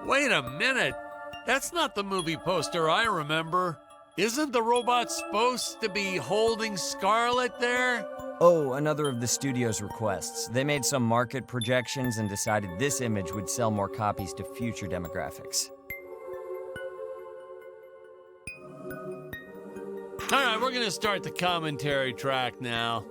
Wait a minute. That's not the movie poster I remember. Isn't the robot supposed to be holding Scarlet there? Oh, another of the studio's requests. They made some market projections and decided this image would sell more copies to future demographics. All right, we're gonna start the commentary track now.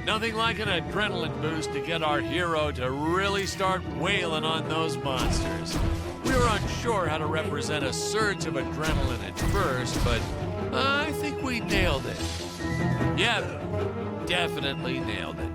Nothing like an adrenaline boost to get our hero to really start wailing on those monsters. We were unsure how to represent a surge of adrenaline at first, but I think we nailed it. Yep, definitely nailed it.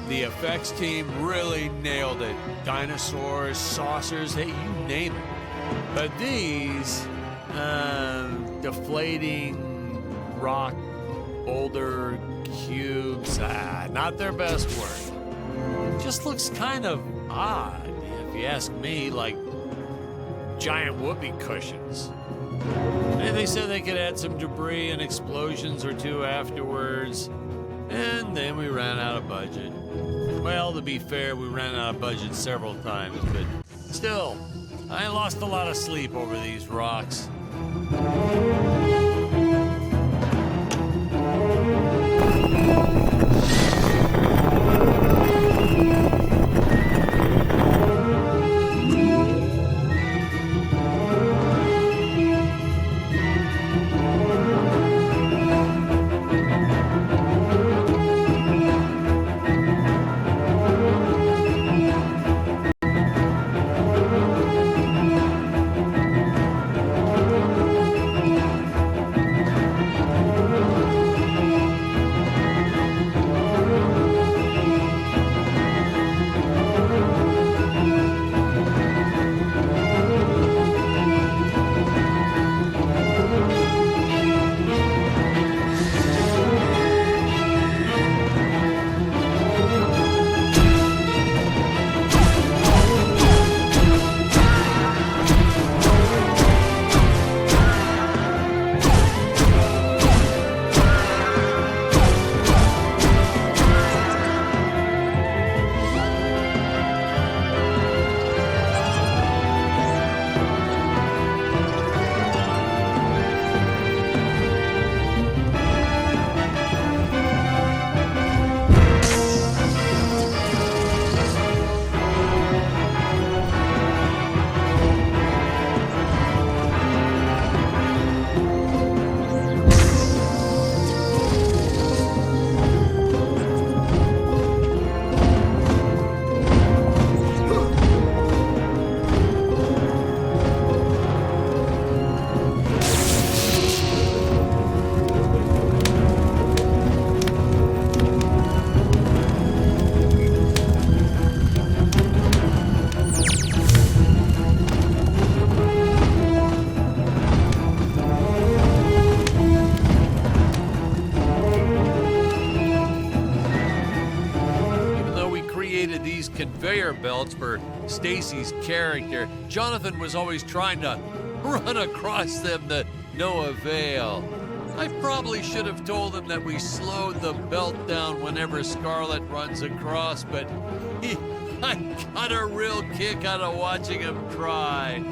The effects team really nailed it. Dinosaurs, saucers, hey, you name it. But these, deflating rock, boulder, cubes, not their best work. Just looks kind of odd, if you ask me, like giant whoopee cushions. And they said they could add some debris and explosions or two afterwards. And then we ran out of budget. Well, to be fair, we ran out of budget several times, but still, I lost a lot of sleep over these rocks. belts for Stacy's character, Jonathan was always trying to run across them to no avail. I probably should have told him that we slowed the belt down whenever Scarlet runs across, but I got a real kick out of watching him try.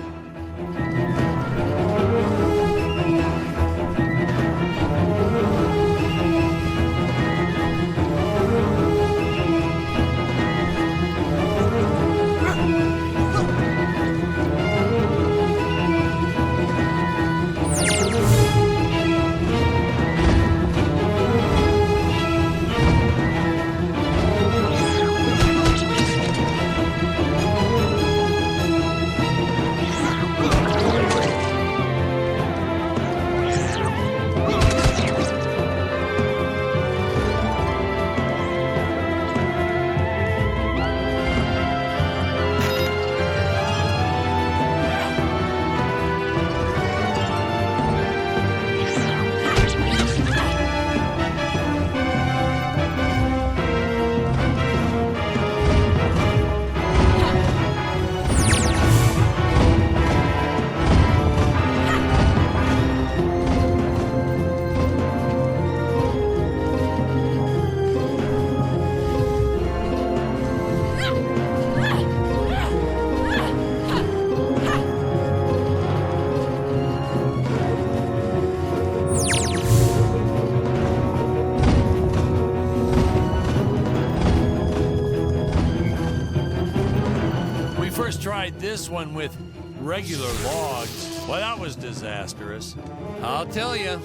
Tried this one with regular logs. Well, that was disastrous. I'll tell you,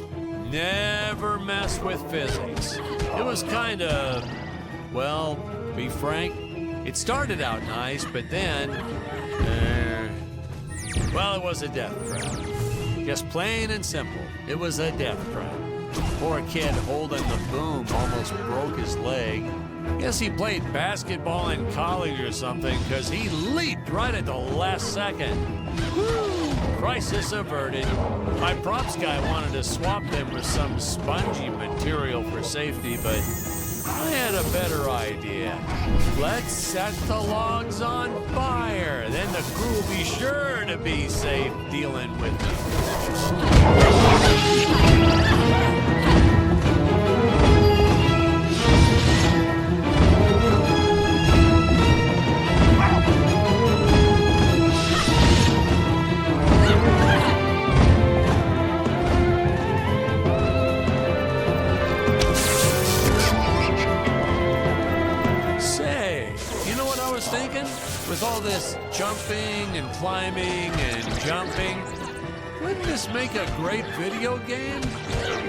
never mess with physics. It was kind of, well, to be frank, it started out nice, but then, well, it was a death trap. Just plain and simple, it was a death trap. Poor kid holding the boom almost broke his leg. Guess he played basketball in college or something, because he leaped right at the last second. Woo! Crisis averted. My props guy wanted to swap them with some spongy material for safety, but I had a better idea. Let's set the logs on fire. Then the crew will be sure to be safe dealing with them. With all this jumping and climbing and jumping, wouldn't this make a great video game?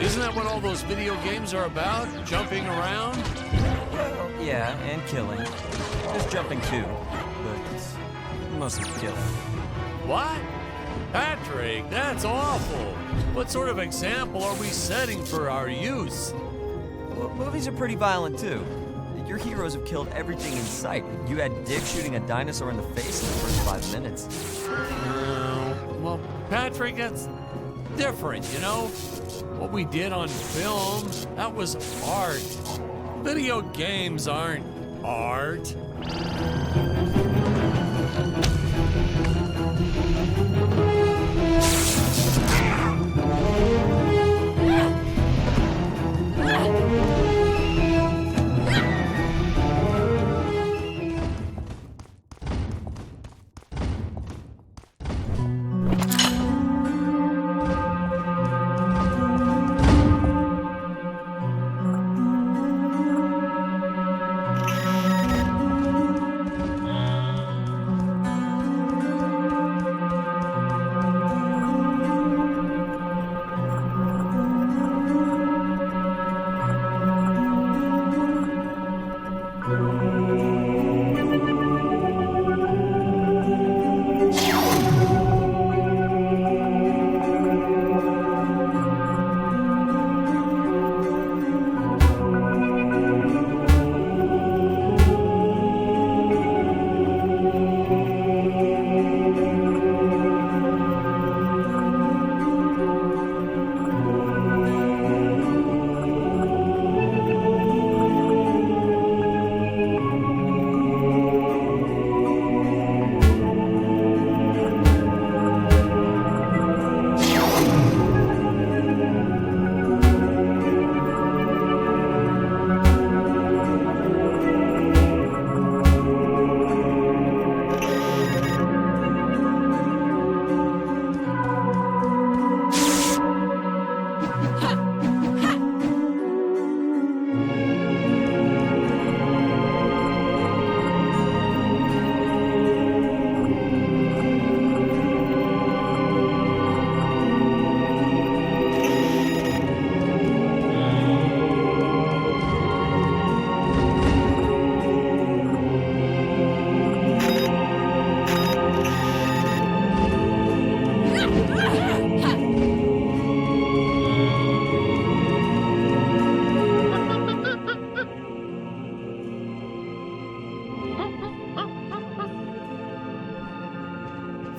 Isn't that what all those video games are about? Jumping around? Well, yeah, and killing. There's jumping too, but mostly killing. What? Patrick, that's awful. What sort of example are we setting for our youth? Well, movies are pretty violent too. Your heroes have killed everything in sight. You had Dick shooting a dinosaur in the face in the first 5 minutes. Well, Patrick, that's different, you know? What we did on film, that was art. Video games aren't art.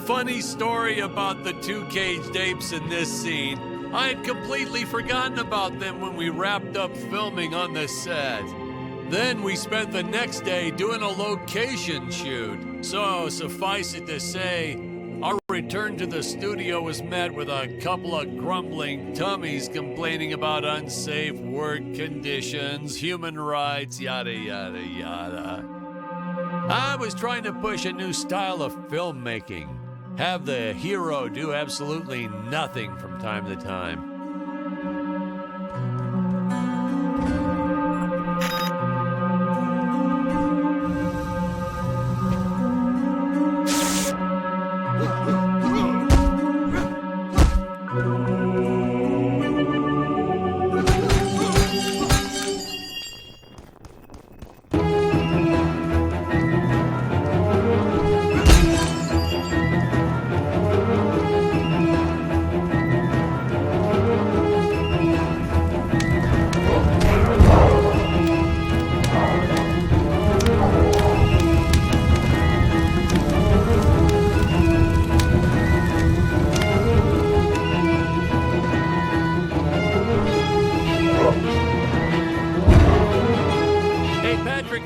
Funny story about the two caged apes in this scene. I had completely forgotten about them when we wrapped up filming on the set. Then we spent the next day doing a location shoot. So, suffice it to say, our return to the studio was met with a couple of grumbling tummies complaining about unsafe work conditions, human rights, yada, yada, yada. I was trying to push a new style of filmmaking. Have the hero do absolutely nothing from time to time.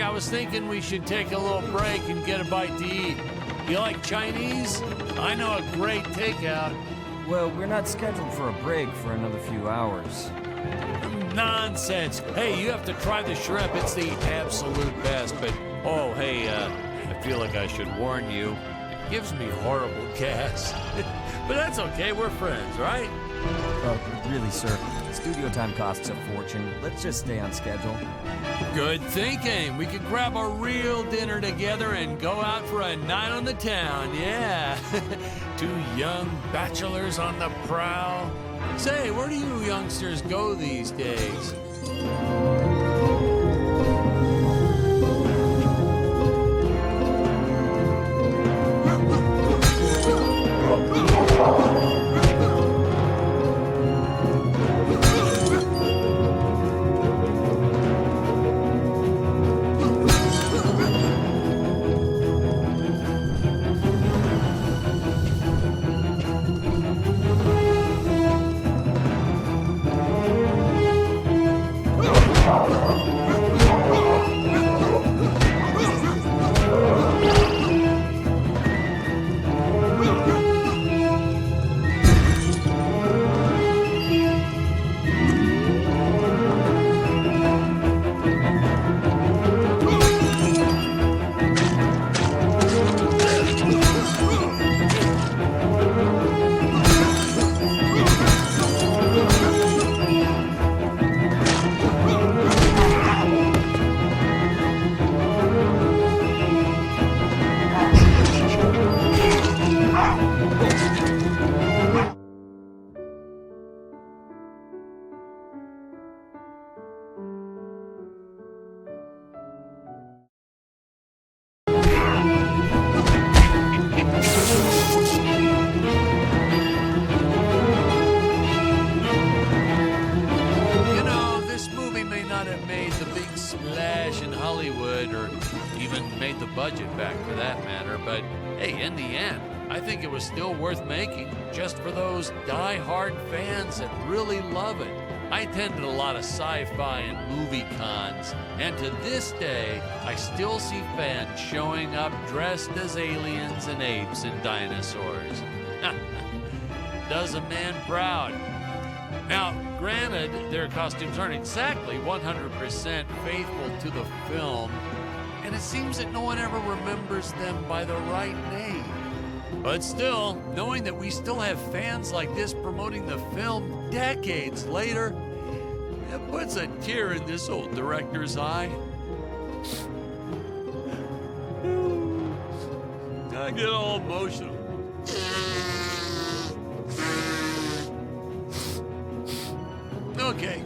I was thinking we should take a little break and get a bite to eat. You like Chinese? I know a great takeout. Well, we're not scheduled for a break for another few hours. Nonsense. Hey, you have to try the shrimp. It's the absolute best. But, oh, hey, I feel like I should warn you. It gives me horrible gas. But that's okay. We're friends, right? Really, sir. Studio time costs a fortune. Let's just stay on schedule. Good thinking. We could grab a real dinner together and go out for a night on the town, yeah. Two young bachelors on the prowl. Say, where do you youngsters go these days? Made the budget back for that matter, but hey, in the end, I think it was still worth making just for those die-hard fans that really love it. I attended a lot of sci-fi and movie cons, and to this day, I still see fans showing up dressed as aliens and apes and dinosaurs. Does a man proud. Now, granted, their costumes aren't exactly 100% faithful to the film, and it seems that no one ever remembers them by the right name. But still, knowing that we still have fans like this promoting the film decades later, it puts a tear in this old director's eye. I get all emotional. Okay.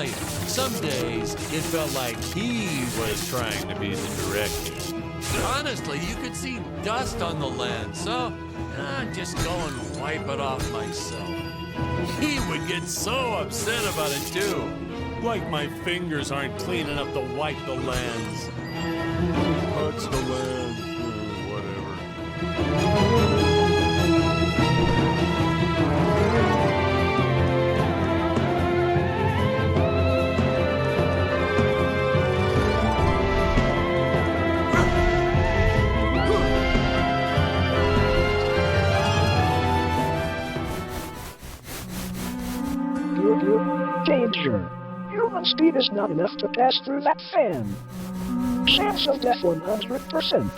you, some days it felt like he was trying to be the director. Honestly, you could see dust on the lens, so I'd just go and wipe it off myself. He would get so upset about it too. Like my fingers aren't clean enough to wipe the lens. Touch the lens, whatever. Danger. Human speed is not enough to pass through that fan. Chance of death 100%.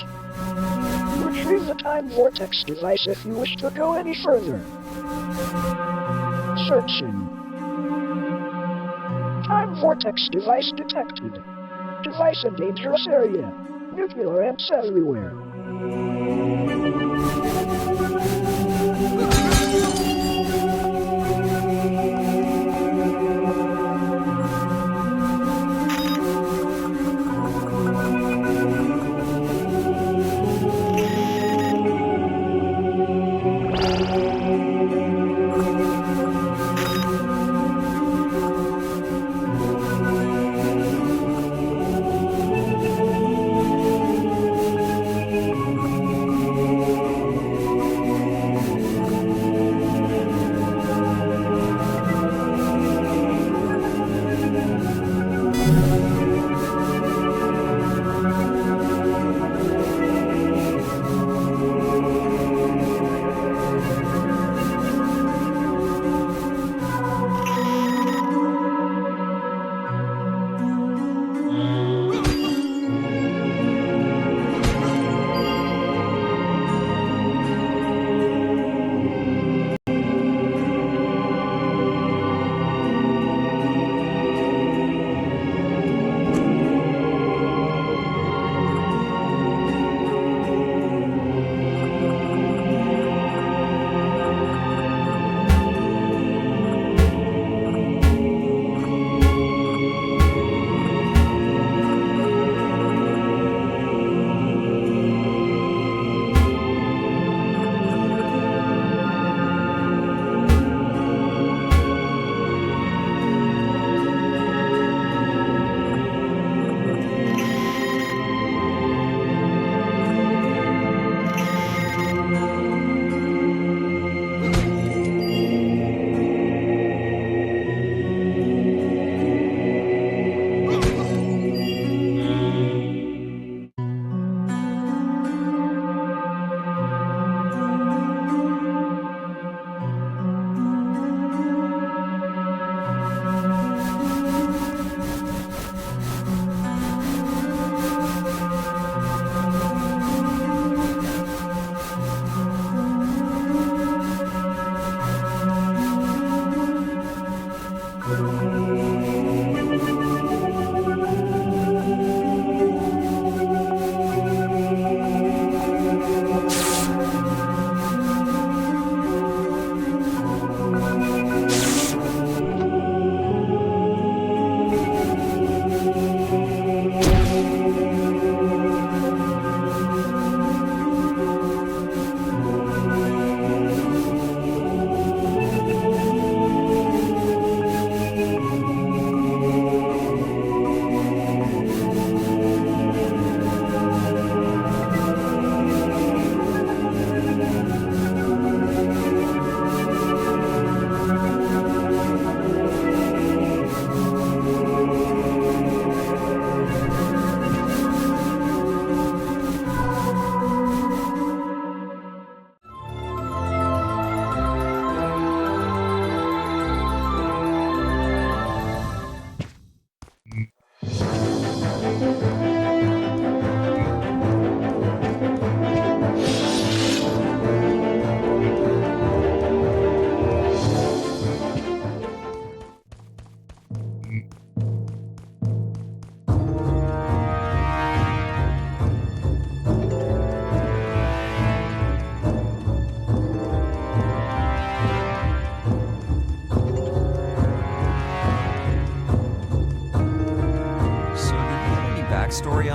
Retrieve the time vortex device if you wish to go any further. Searching. Time vortex device detected. Device in dangerous area. Nuclear amps everywhere.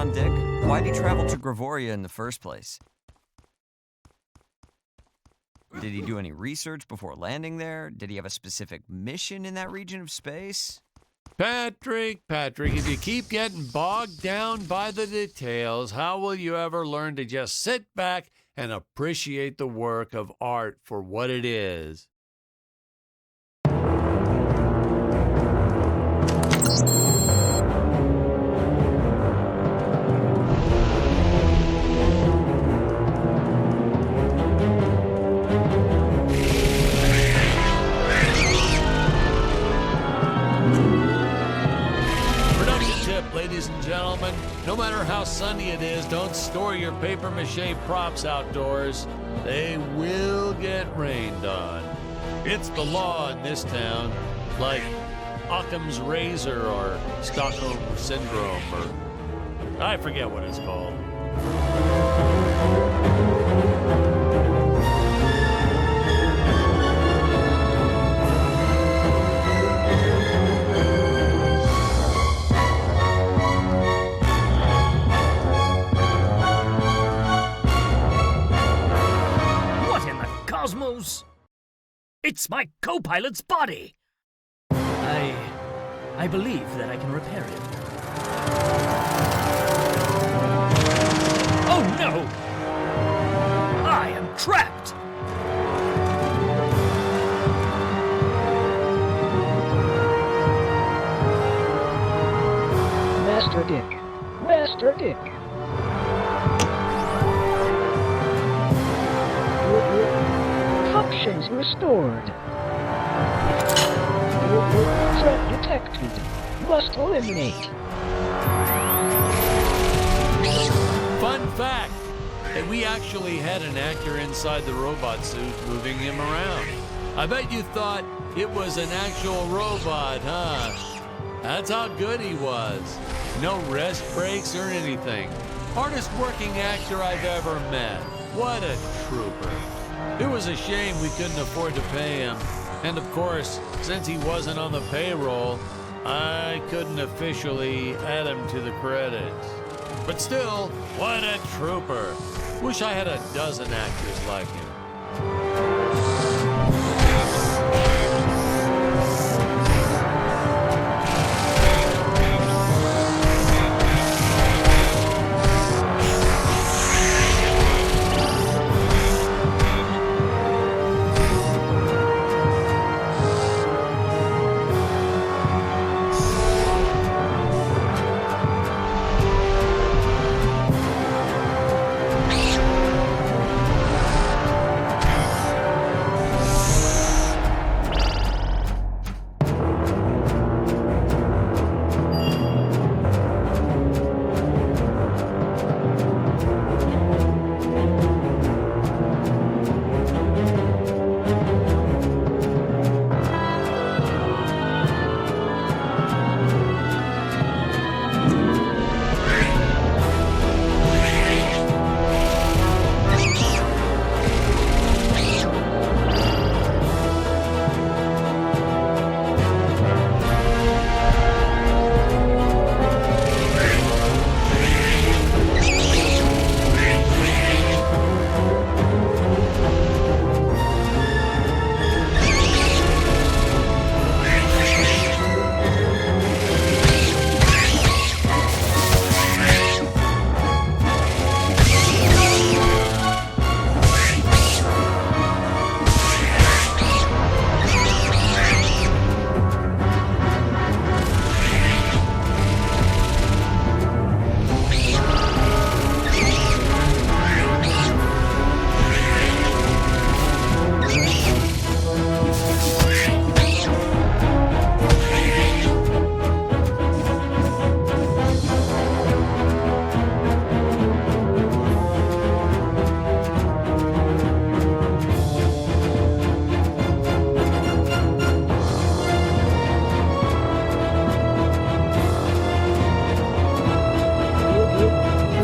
on Dick? Why'd he travel to Gravoria in the first place? Did he do any research before landing there? Did he have a specific mission in that region of space? Patrick, if you keep getting bogged down by the details, how will you ever learn to just sit back and appreciate the work of art for what it is? Ladies and gentlemen, no matter how sunny it is, don't store your papier-mâché props outdoors. They will get rained on. It's the law in this town, like Occam's razor or Stockholm syndrome, or I forget what it's called. It's my co-pilot's body! I believe that I can repair it. Oh no! I am trapped! Master Dick. Master Dick. Functions restored. Threat detected. Must eliminate. Fun fact that we actually had an actor inside the robot suit moving him around. I bet you thought it was an actual robot, huh? That's how good he was. No rest breaks or anything. Hardest working actor I've ever met. What a trooper. It was a shame we couldn't afford to pay him. And of course, since he wasn't on the payroll, I couldn't officially add him to the credits. But still, what a trooper. Wish I had a dozen actors like him.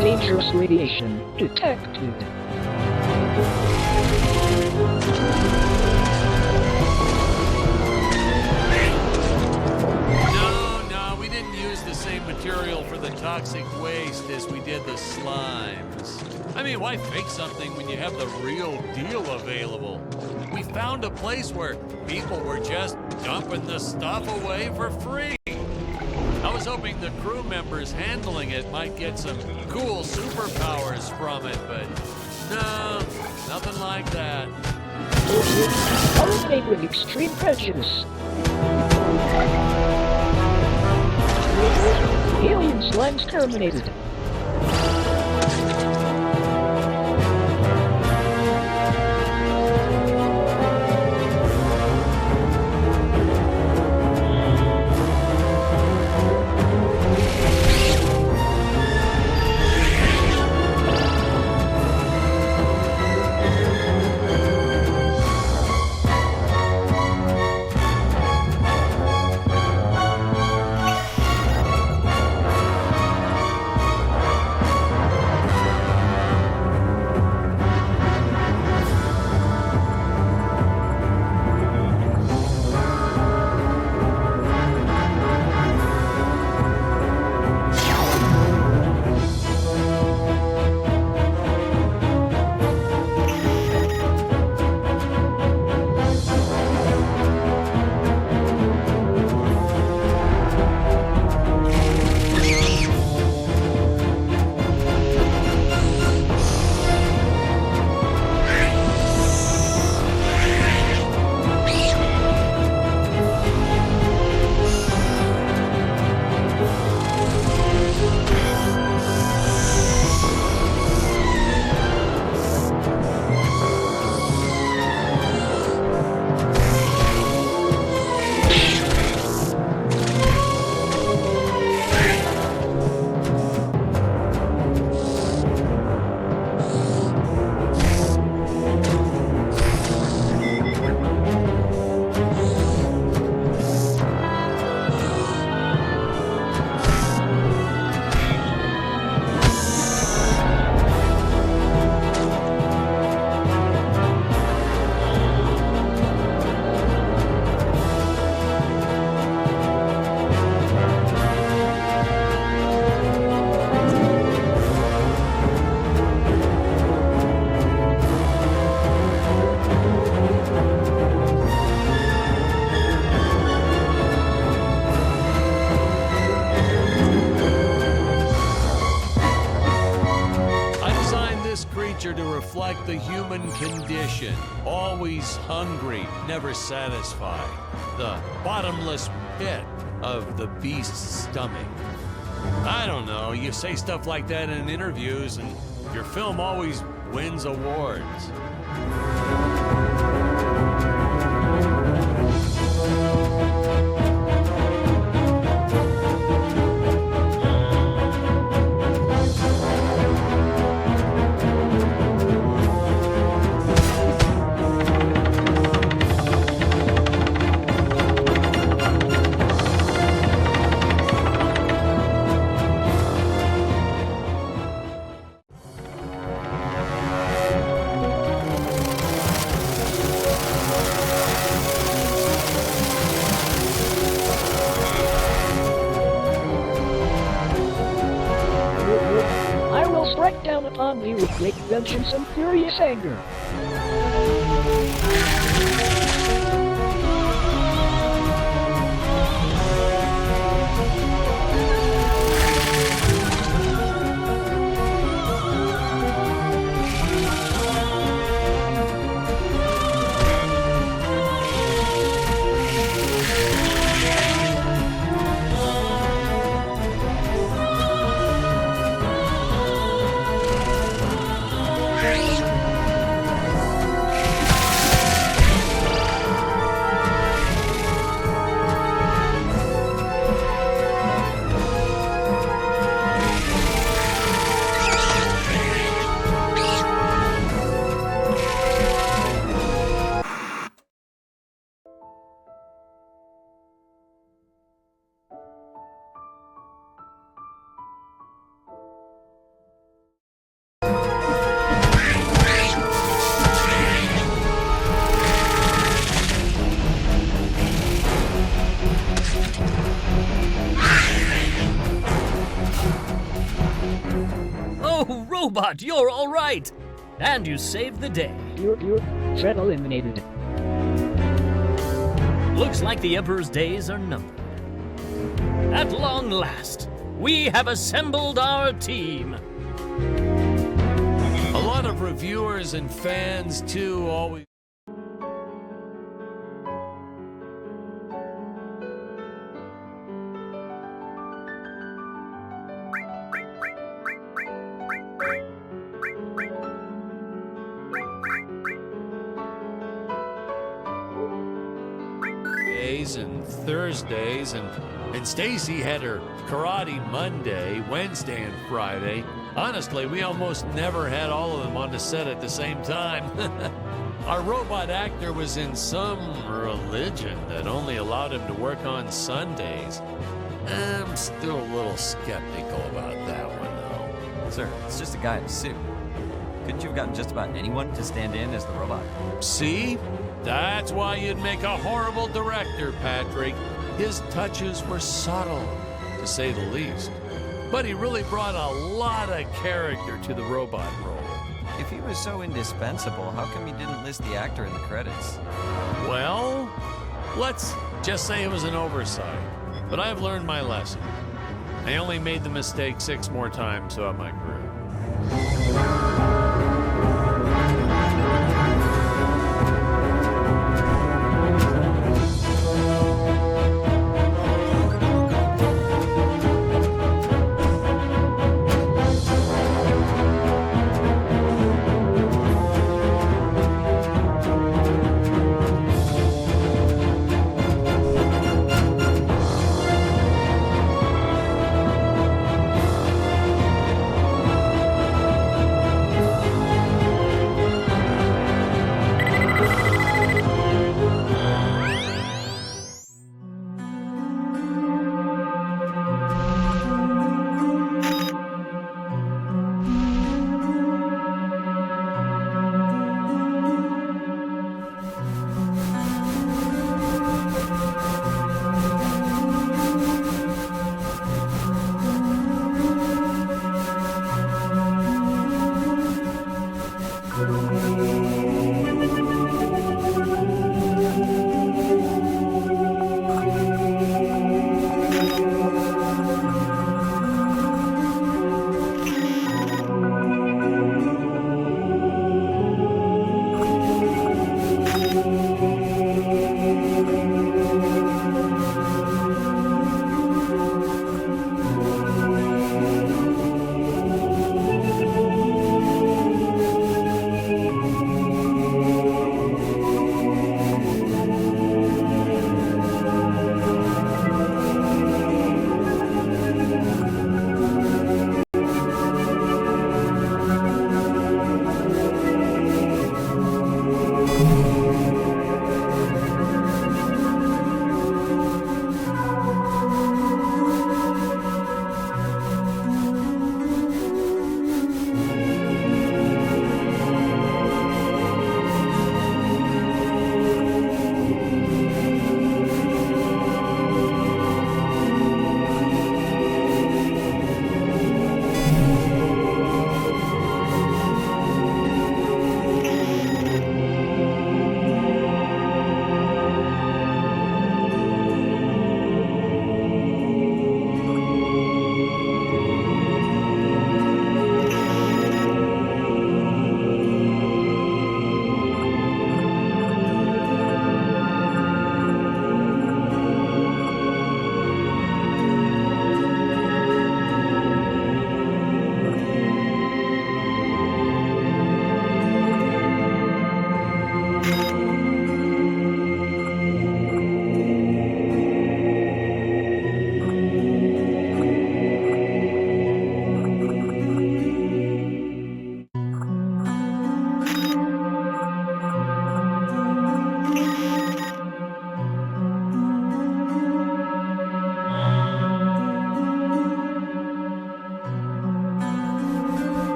Dangerous radiation detected. No, we didn't use the same material for the toxic waste as we did the slimes. I mean, why fake something when you have the real deal available? We found a place where people were just dumping the stuff away for free. I was hoping the crew members handling it might get some cool superpowers from it, but no, nothing like that. Eliminate with extreme prejudice. Alien slimes terminated. To reflect the human condition. Always hungry, never satisfied. The bottomless pit of the beast's stomach. I don't know, you say stuff like that in interviews and your film always wins awards. Strike down upon thee with great vengeance and furious anger. Oh, robot, you're all right. And you saved the day. You're Fred eliminated. Looks like the Emperor's days are numbered. At long last, we have assembled our team. A lot of reviewers and fans, too, always. And Thursdays, and Stacy had her karate Monday, Wednesday, and Friday. Honestly, we almost never had all of them on the set at the same time. Our robot actor was in some religion that only allowed him to work on Sundays. I'm still a little skeptical about that one, though. Sir, it's just a guy in a suit. Couldn't you have gotten just about anyone to stand in as the robot? See? That's why you'd make a horrible director, Patrick. His touches were subtle, to say the least. But he really brought a lot of character to the robot role. If he was so indispensable, how come you didn't list the actor in the credits? Well, let's just say it was an oversight. But I've learned my lesson. I only made the mistake 6 more times throughout my career.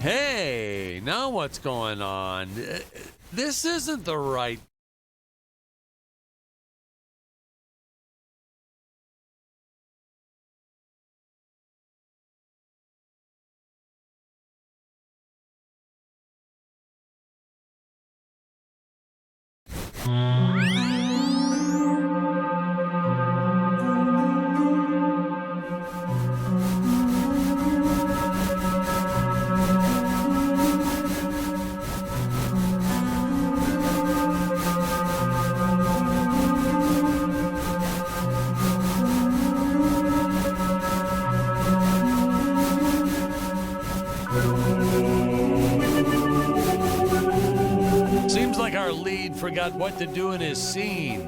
Hey, now what's going on? This isn't the right. Seems like our lead forgot what to do in his scene.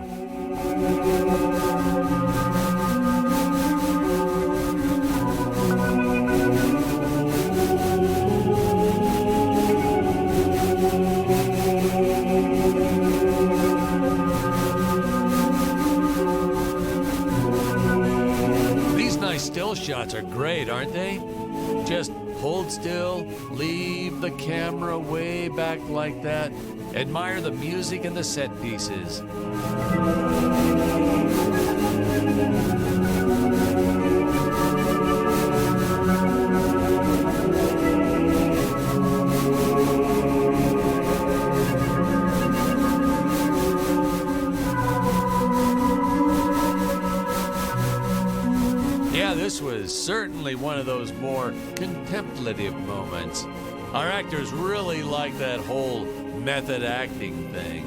These nice still shots are great, aren't they? Just hold still, leave the camera way back like that, admire the music and the set pieces. Yeah, this was certainly one of those more contemplative moments. Our actors really like that whole method acting thing.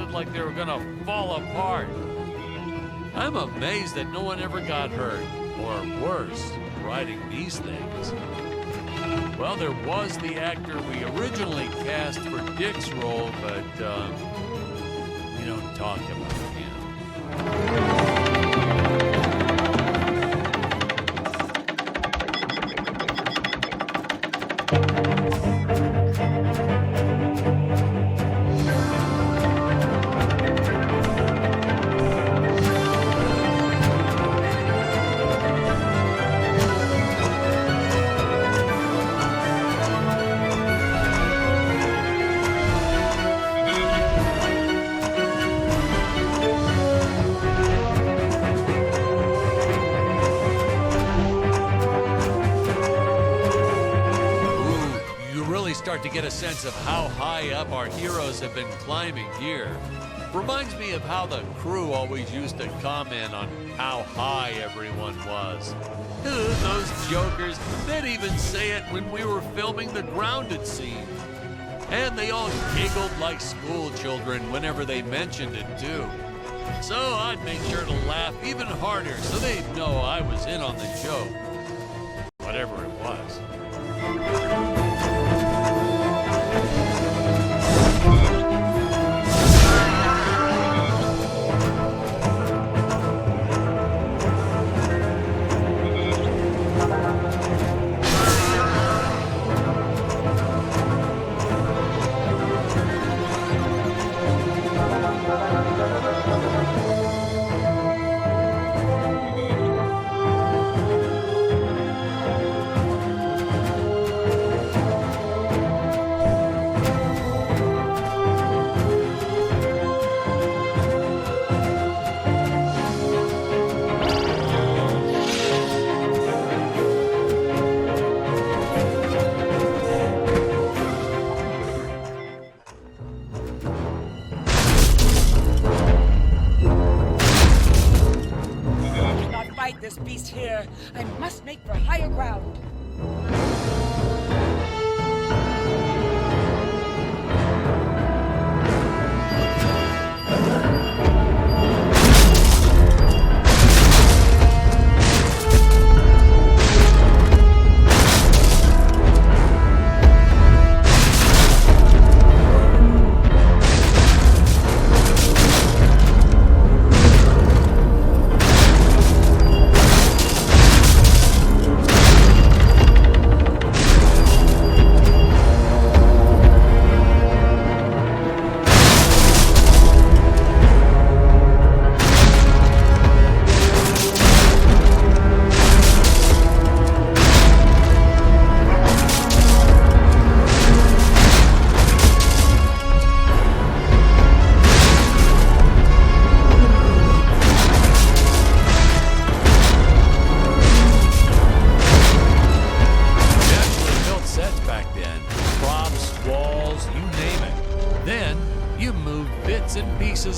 around like they were gonna fall apart. I'm amazed that no one ever got hurt, or worse, riding these things. Well, there was the actor we originally cast for Dick's role, but we don't talk about him. Start to get a sense of how high up our heroes have been climbing here. Reminds me of how the crew always used to comment on how high everyone was. Those jokers, they'd even say it when we were filming the grounded scene. And they all giggled like school children whenever they mentioned it too. So I'd make sure to laugh even harder so they'd know I was in on the joke. Whatever it was. This beast here. I must make for higher ground.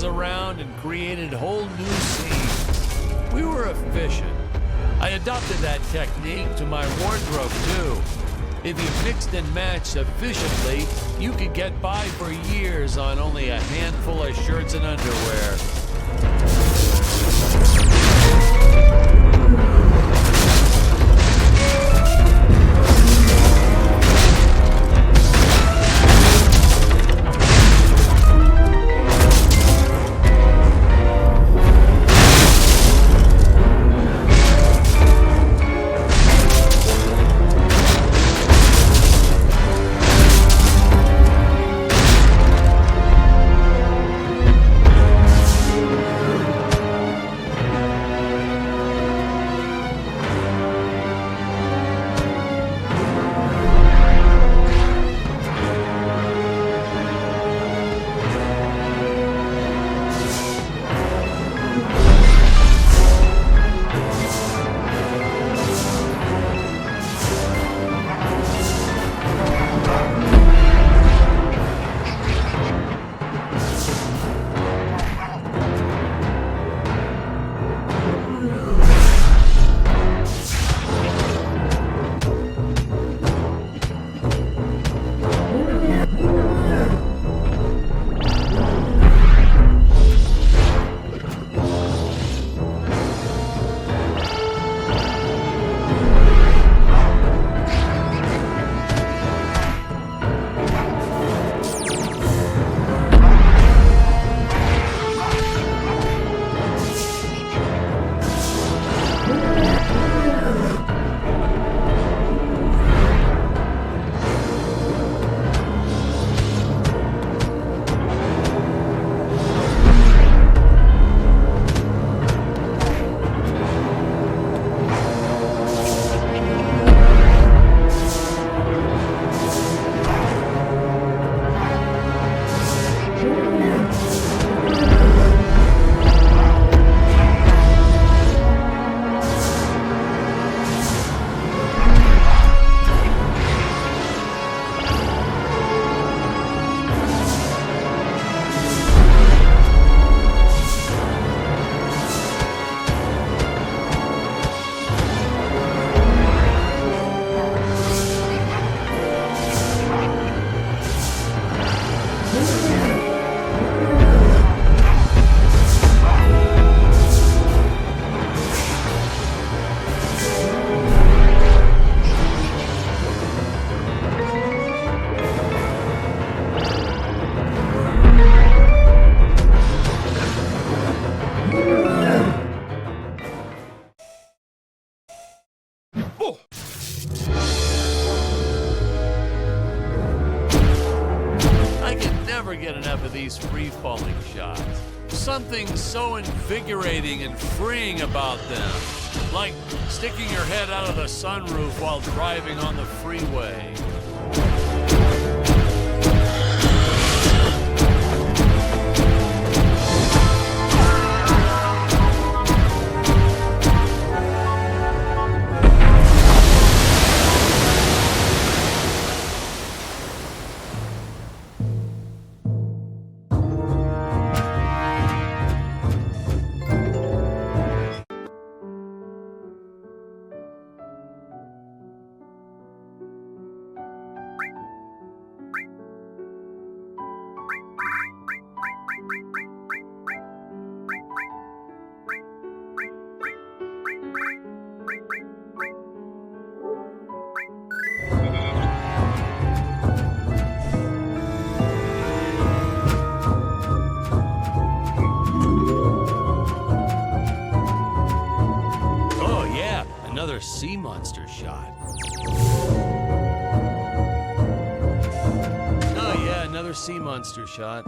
Around and created whole new scenes. We were efficient. I adopted that technique to my wardrobe too. If you mixed and matched efficiently, you could get by for years on only a handful of shirts and underwear. shots. Something so invigorating and freeing about them. Like sticking your head out of the sunroof while driving on the freeway. Another sea monster shot. Oh yeah, another sea monster shot.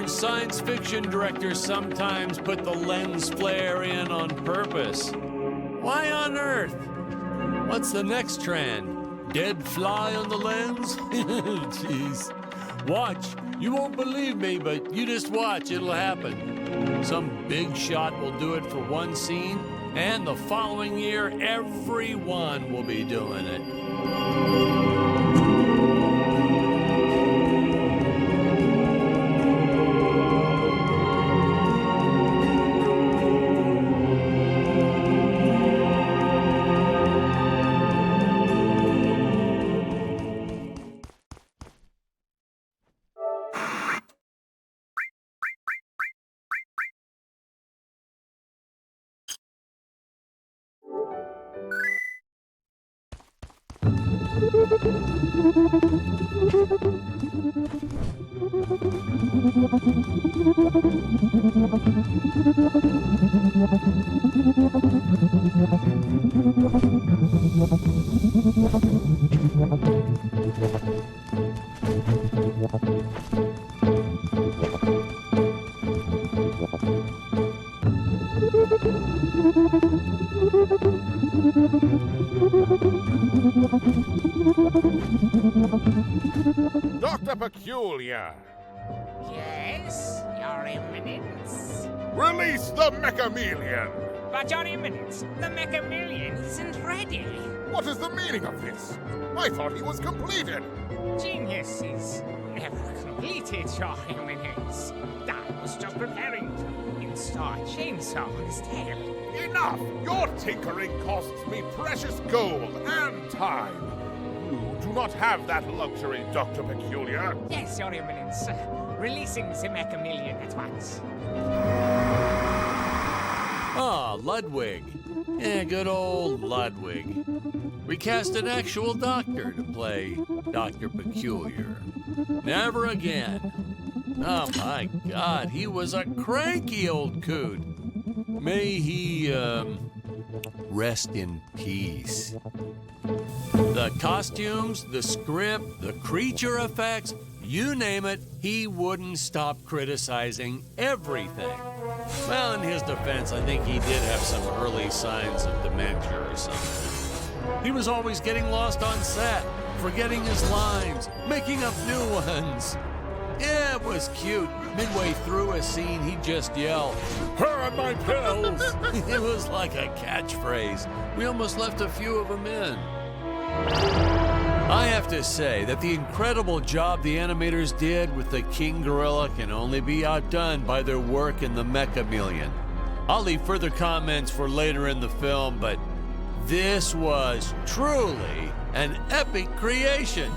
Science fiction directors sometimes put the lens flare in on purpose. Why on earth? What's the next trend? Dead fly on the lens? Jeez. Watch. You won't believe me, but you just watch. It'll happen. Some big shot will do it for one scene, and the following year, everyone will be doing it. Dr. Peculiar! Yes, Your Eminence. Release the Mechamelion! But Your Eminence, the Mechamelion isn't ready. What is the meaning of this? I thought he was completed! Genius is never completed, Your Eminence. I was just preparing to install a chainsaw on his tail. Enough! Your tinkering costs me precious gold and time! You do not have that luxury, Dr. Peculiar. Yes, Your Eminence. Releasing the Mechamelion at once. Ah, Ludwig. Yeah, good old Ludwig. We cast an actual doctor to play Dr. Peculiar. Never again. Oh my God, he was a cranky old coot. May he, rest in peace. The costumes, the script, the creature effects, you name it, he wouldn't stop criticizing everything. Well, in his defense, I think he did have some early signs of dementia or something. He was always getting lost on set, forgetting his lines, making up new ones. Yeah, it was cute. Midway through a scene, he'd just yell, "Where are my pills?" It was like a catchphrase. We almost left a few of them in. I have to say that the incredible job the animators did with the King Gorilla can only be outdone by their work in the Mechameleon. I'll leave further comments for later in the film, but this was truly an epic creation.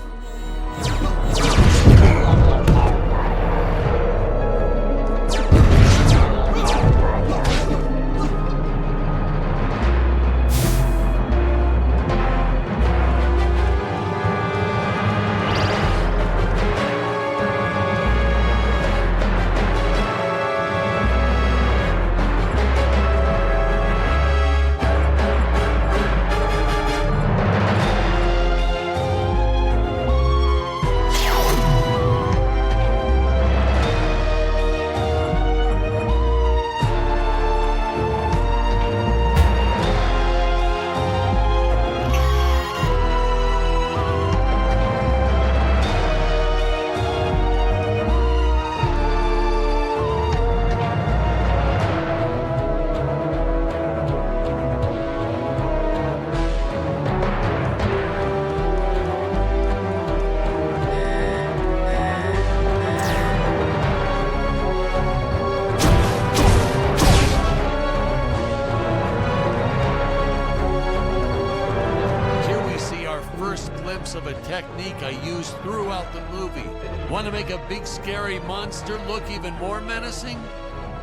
Of a technique I used throughout the movie. Want to make a big scary monster look even more menacing?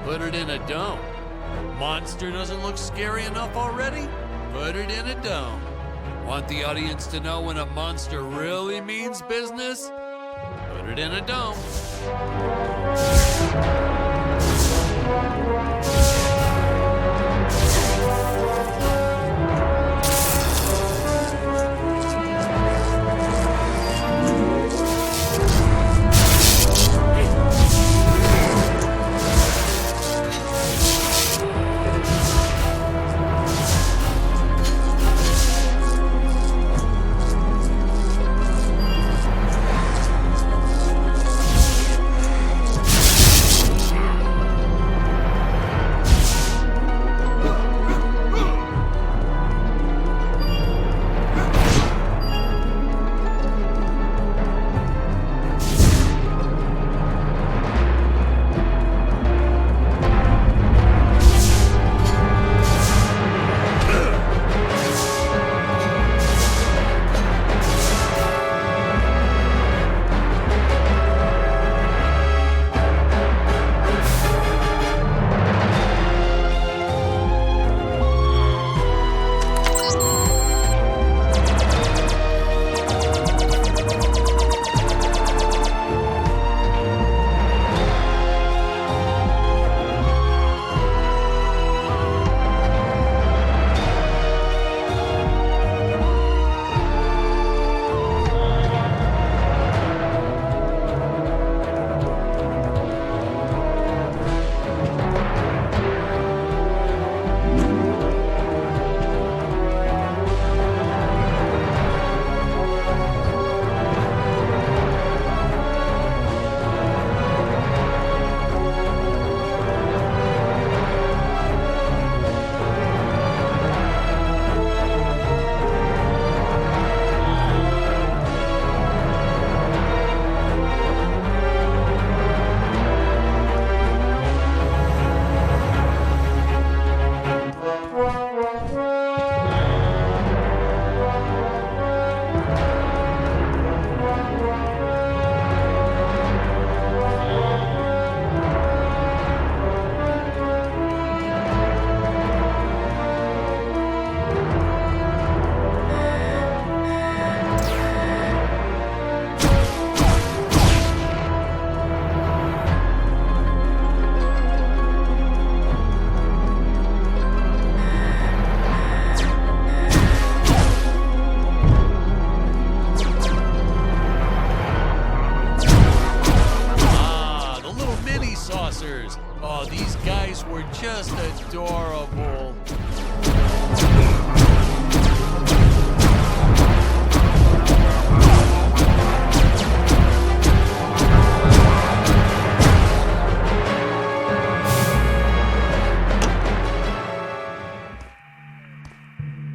Put it in a dome. Monster doesn't look scary enough already? Put it in a dome. Want the audience to know when a monster really means business? Put it in a dome.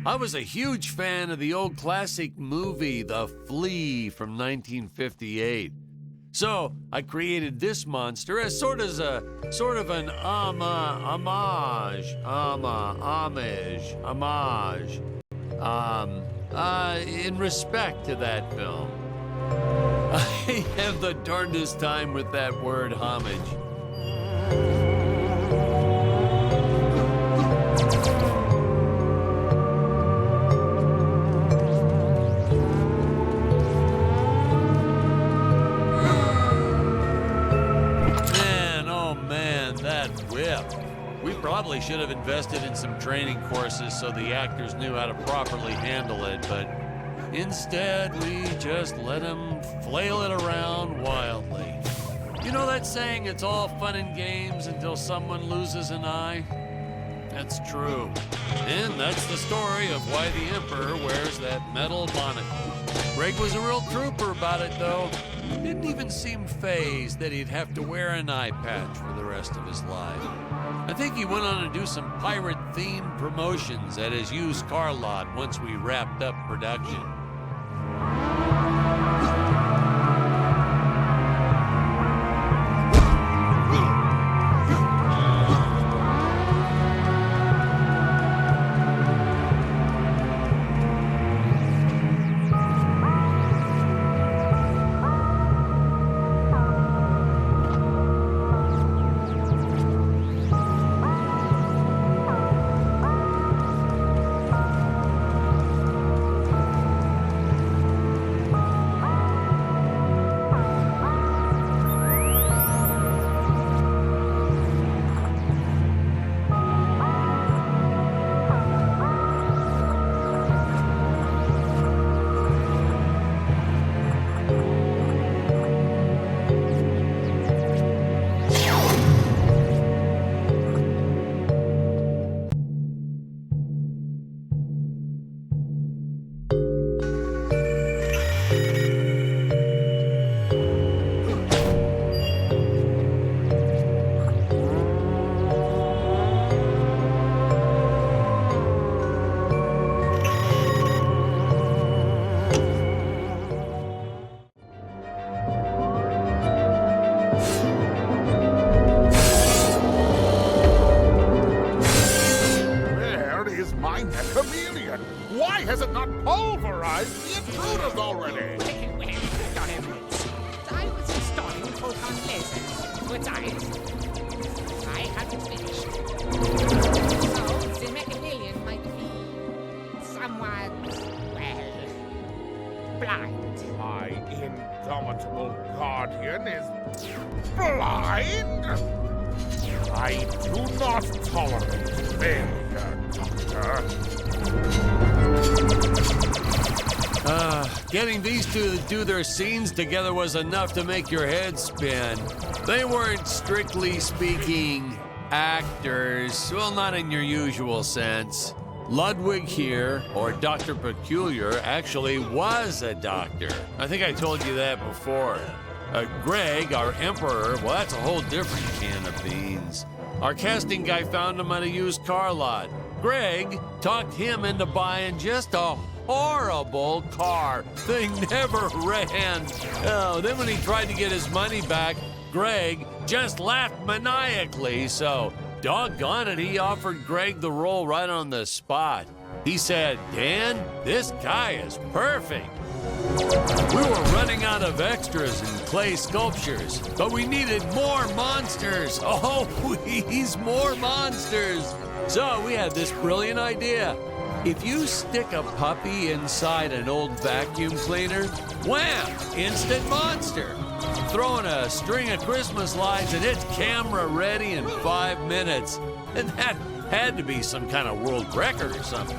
I was a huge fan of the old classic movie, The Flea from 1958. So I created this monster as sort of an homage, in respect to that film. I have the darndest time with that word, homage. We probably should have invested in some training courses so the actors knew how to properly handle it, but instead we just let them flail it around wildly. You know that saying, it's all fun and games until someone loses an eye? That's true. And that's the story of why the Emperor wears that metal monocle. Greg was a real trooper about it, though. Didn't even seem fazed that he'd have to wear an eye patch for the rest of his life. I think he went on to do some pirate-themed promotions at his used car lot once we wrapped up production. Why has it not pulverized the intruders already? Well, Your Eminence, I was installing photon lasers, but I hadn't finished. So the Macmillian might be somewhat, well, blind. My indomitable guardian is blind? I do not tolerate failure, Doctor. Getting these two to do their scenes together was enough to make your head spin. They weren't, strictly speaking, actors. Well, not in your usual sense. Ludwig here, or Dr. Peculiar, actually was a doctor. I think I told you that before. Greg, our Emperor, well, that's a whole different can of beans. Our casting guy found him at a used car lot. Greg talked him into buying just a horrible car. Thing never ran. Oh, then when he tried to get his money back, Greg just laughed maniacally. So, doggone it, he offered Greg the role right on the spot. He said, "Dan, this guy is perfect." We were running out of extras and clay sculptures, but we needed more monsters. Oh, please, more monsters. So we had this brilliant idea. If you stick a puppy inside an old vacuum cleaner, wham, instant monster. Throw in a string of Christmas lights and it's camera ready in 5 minutes. And that had to be some kind of world record or something.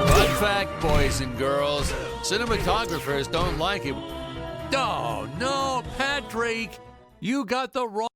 Fun fact, boys and girls, cinematographers don't like it. Oh, no, Patrick, you got the wrong...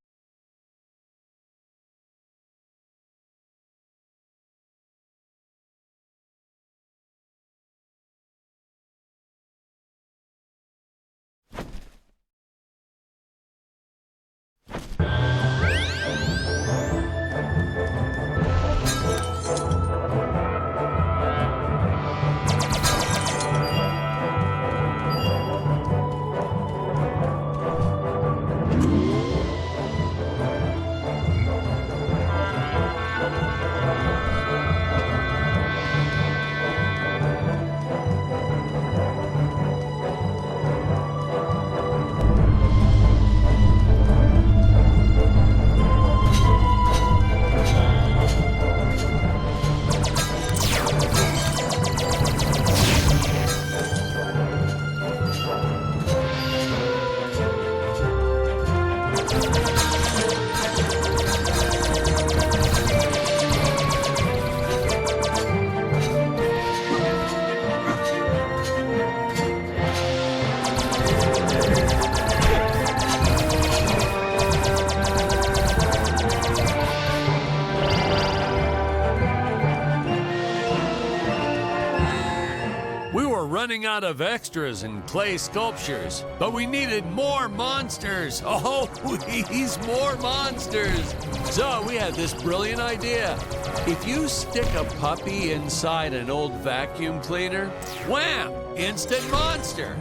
running out of extras and clay sculptures, but we needed more monsters. Oh, please, more monsters. So we had this brilliant idea. If you stick a puppy inside an old vacuum cleaner, wham, instant monster.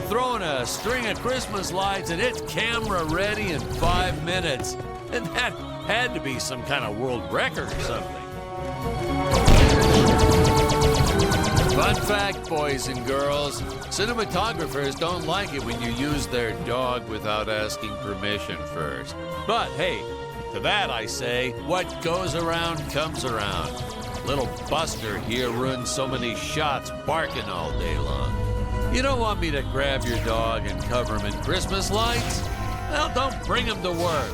Throw in a string of Christmas lights and it's camera ready in 5 minutes. And that had to be some kind of world record or something. Fun fact, boys and girls, cinematographers don't like it when you use their dog without asking permission first. But hey, to that I say, what goes around comes around. Little Buster here ruined so many shots barking all day long. You don't want me to grab your dog and cover him in Christmas lights? Well, don't bring him to work.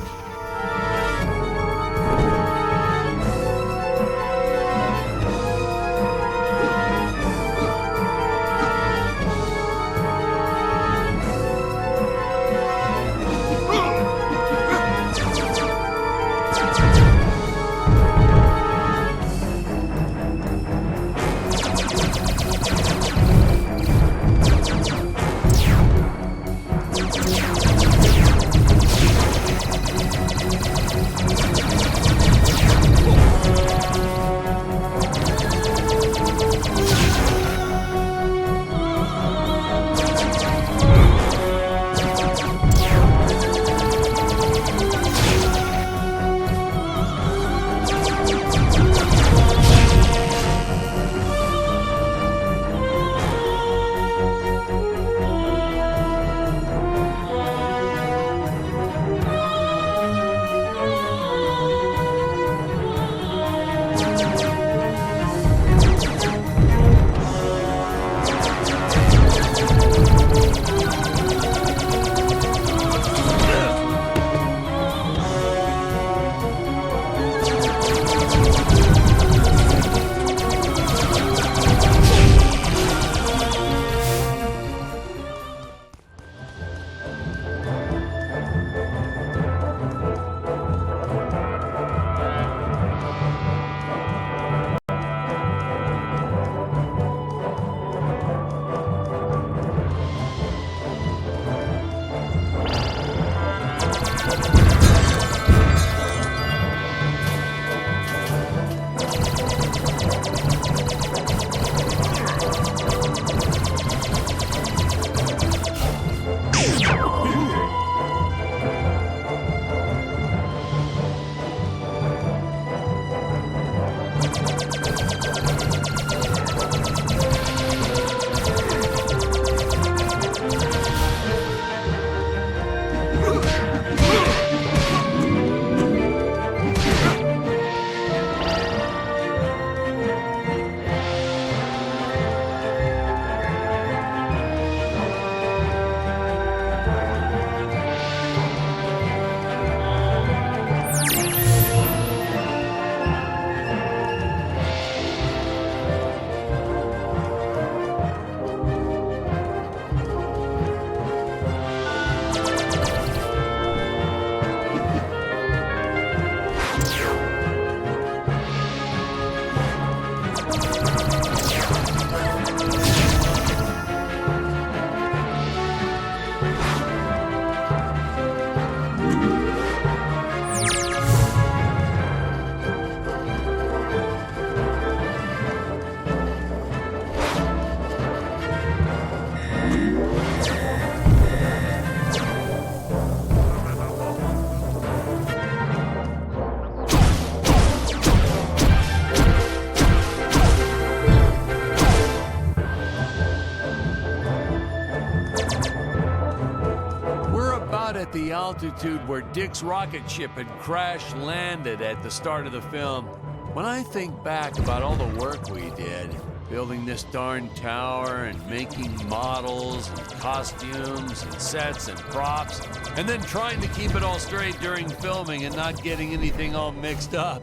At the altitude where Dick's rocket ship had crash landed at the start of the film. When I think back about all the work we did, building this darn tower and making models and costumes and sets and props, and then trying to keep it all straight during filming and not getting anything all mixed up.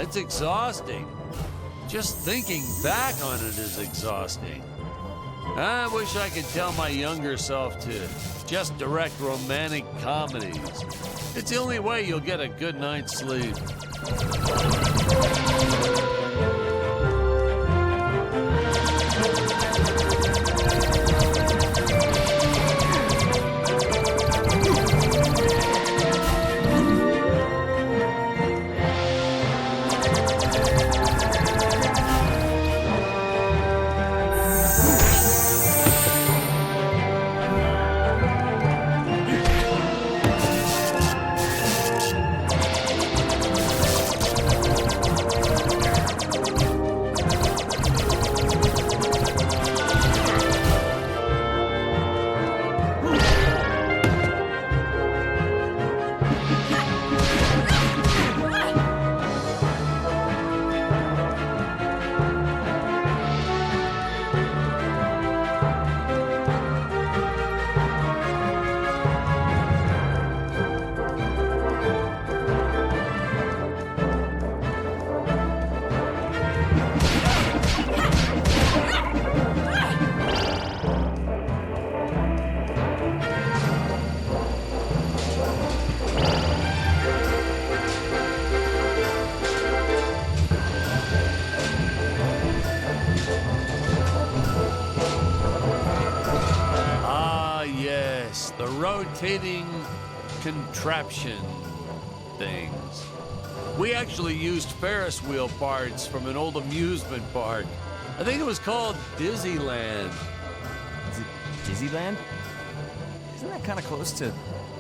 It's exhausting. Just thinking back on it is exhausting. I wish I could tell my younger self to just direct romantic comedies. It's the only way you'll get a good night's sleep. rotating contraption things. We actually used Ferris wheel parts from an old amusement park. I think it was called Disneyland. Is it Disneyland? Isn't that kind of close to...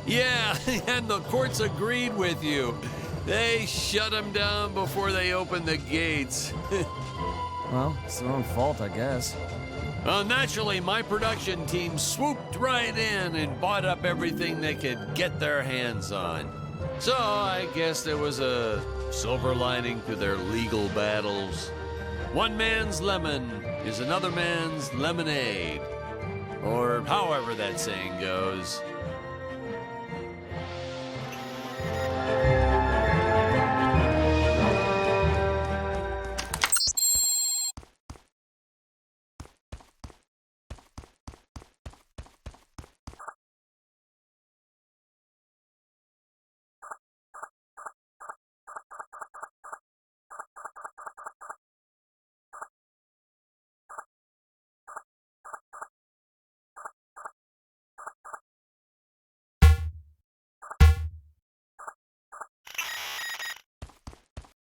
Yeah, and the courts agreed with you. They shut them down before they opened the gates. Well, it's their own fault, I guess. Well, naturally, my production team swooped right in and bought up everything they could get their hands on. So I guess there was a silver lining to their legal battles. One man's lemon is another man's lemonade. Or however that saying goes.